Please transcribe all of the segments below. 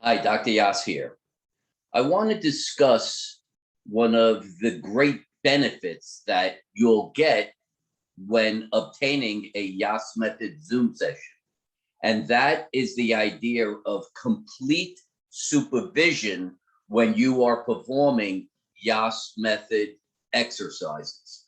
Hi, Dr. Yass here. I want to discuss one of the great benefits that you'll get when obtaining a Yass Method Zoom session. And that is the idea of complete supervision when you are performing Yass Method exercises.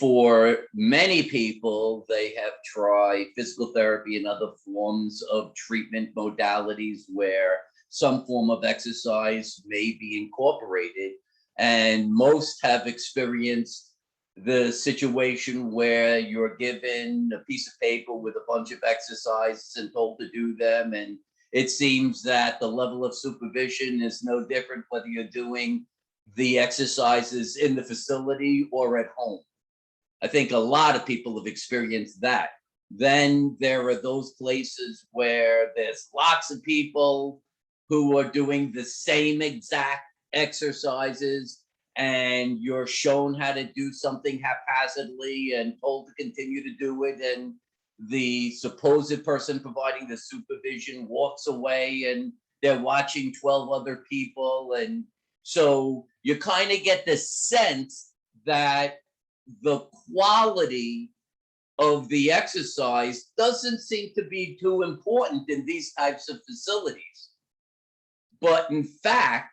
For many people, they have tried physical therapy and other forms of treatment modalities where some form of exercise may be incorporated. And most have experienced the situation where you're given a piece of paper with a bunch of exercises and told to do them. And it seems that the level of supervision is no different whether you're doing the exercises in the facility or at home. I think a lot of people have experienced that. Then there are those places where there's lots of people who are doing the same exact exercises, and you're shown how to do something haphazardly and told to continue to do it. And the supposed person providing the supervision walks away and they're watching 12 other people. And so you kind of get the sense that the quality of the exercise doesn't seem to be too important in these types of facilities. But in fact,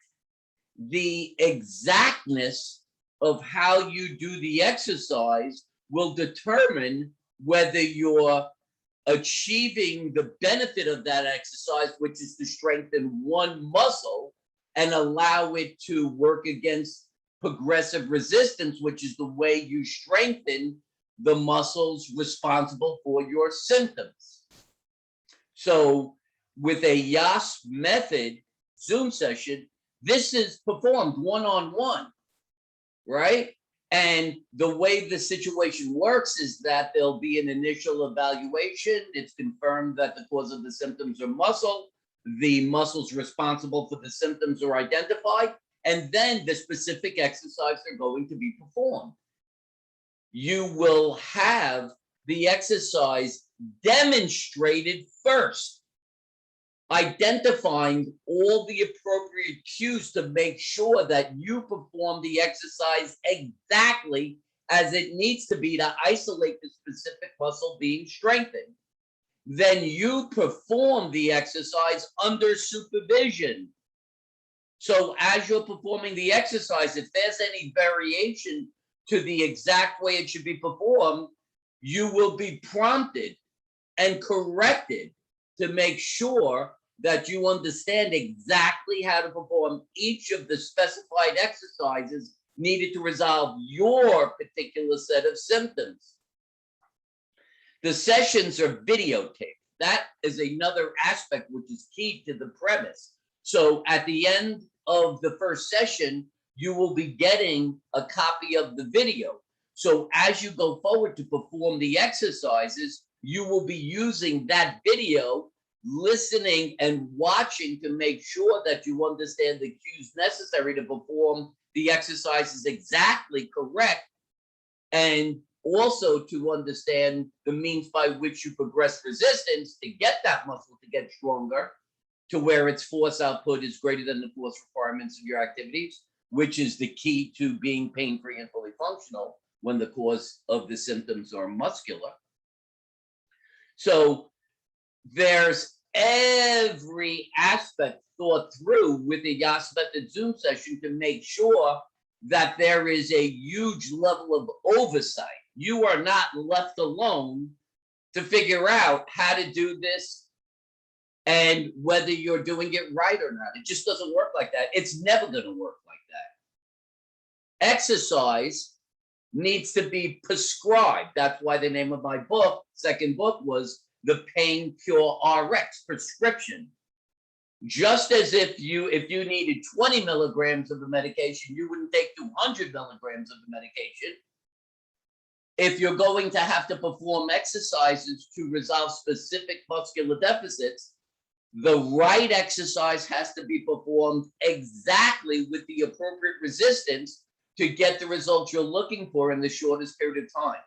the exactness of how you do the exercise will determine whether you're achieving the benefit of that exercise, which is to strengthen one muscle and allow it to work against progressive resistance, which is the way you strengthen the muscles responsible for your symptoms. So with a Yass Method Zoom session, this is performed one-on-one, right? And the way the situation works is that there'll be an initial evaluation. It's confirmed that the cause of the symptoms are muscle. The muscles responsible for the symptoms are identified, and then the specific exercise are going to be performed. You will have the exercise demonstrated first, identifying all the appropriate cues to make sure that you perform the exercise exactly as it needs to be to isolate the specific muscle being strengthened. Then you perform the exercise under supervision. So as you're performing the exercise, if there's any variation to the exact way it should be performed, you will be prompted and corrected to make sure that you understand exactly how to perform each of the specified exercises needed to resolve your particular set of symptoms. The sessions are videotaped. That is another aspect which is key to the premise. So at the end of the first session, you will be getting a copy of the video. So as you go forward to perform the exercises, you will be using that video, listening and watching to make sure that you understand the cues necessary to perform the exercises exactly correct, and also to understand the means by which you progress resistance to get that muscle to get stronger to where its force output is greater than the force requirements of your activities, which is the key to being pain-free and fully functional when the cause of the symptoms are muscular. So there's every aspect thought through with the Yass Method Zoom session to make sure that there is a huge level of oversight. You are not left alone to figure out how to do this and whether you're doing it right or not. It just doesn't work like that. It's never going to work like that. Exercise needs to be prescribed. That's why the name of my book, second book, was The Pain Cure RX, prescription. Just as if you needed 20 milligrams of the medication, you wouldn't take 200 milligrams of the medication. If you're going to have to perform exercises to resolve specific muscular deficits, the right exercise has to be performed exactly with the appropriate resistance to get the results you're looking for in the shortest period of time.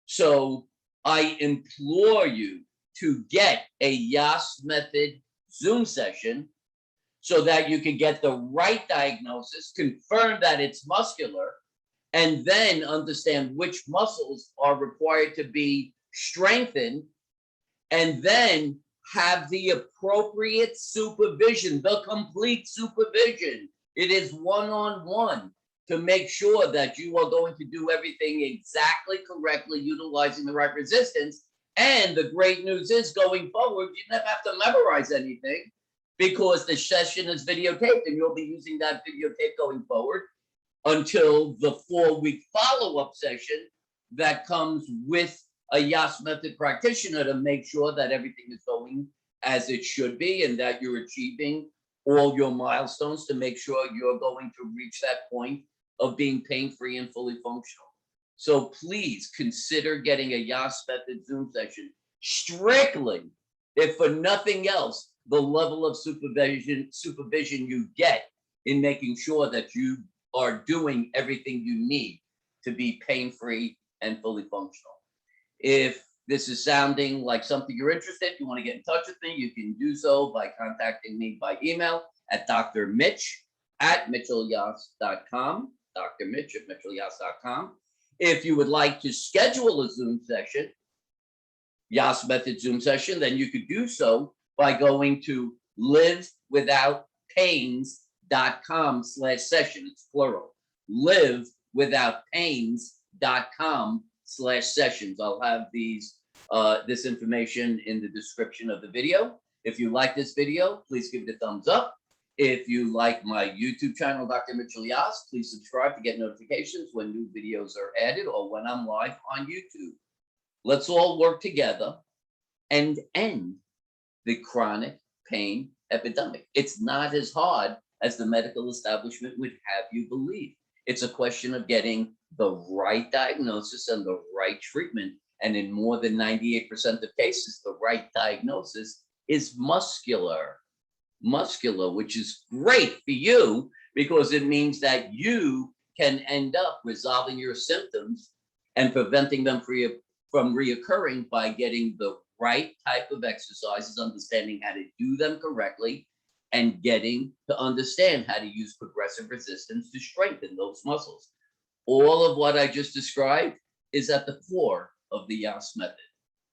So I implore you to get a Yass Method Zoom session. so that you can get the right diagnosis, confirm that it's muscular, and then understand which muscles are required to be strengthened, and then have the appropriate supervision, the complete supervision. It is one-on-one to make sure that you are going to do everything exactly correctly, utilizing the right resistance. And the great news is, going forward, you never have to memorize anything because the session is videotaped, and you'll be using that videotape going forward until the 4-week follow-up session that comes with a Yass Method practitioner to make sure that everything is going as it should be and that you're achieving all your milestones to make sure you're going to reach that point of being pain-free and fully functional. So please consider getting a Yass Method Zoom session strictly, if for nothing else, the level of supervision you get in making sure that you are doing everything you need to be pain-free and fully functional. If this is sounding like something you're interested in, you want to get in touch with me, you can do so by contacting me by email at drmitch@mitchellyass.com, drmitch@mitchellyass.com. If you would like to schedule a Zoom session, Yass Method Zoom session, then you could do so by going to livewithoutpains.com/session. It's plural. livewithoutpains.com/sessions. I'll have this information in the description of the video. If you like this video, please give it a thumbs up. If you like my YouTube channel, Dr. Mitchell Yass, please subscribe to get notifications when new videos are added or when I'm live on YouTube. Let's all work together and end the chronic pain epidemic. It's not as hard as the medical establishment would have you believe. It's a question of getting the right diagnosis and the right treatment. And in more than 98% of cases, the right diagnosis is muscular, which is great for you because it means that you can end up resolving your symptoms and preventing them from reoccurring by getting the right type of exercises, understanding how to do them correctly, and getting to understand how to use progressive resistance to strengthen those muscles. All of what I just described is at the core of the Yass Method.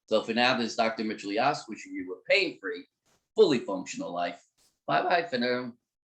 So for now, this is Dr. Mitchell Yass wishing you a pain-free, fully functional life. Bye-bye for now.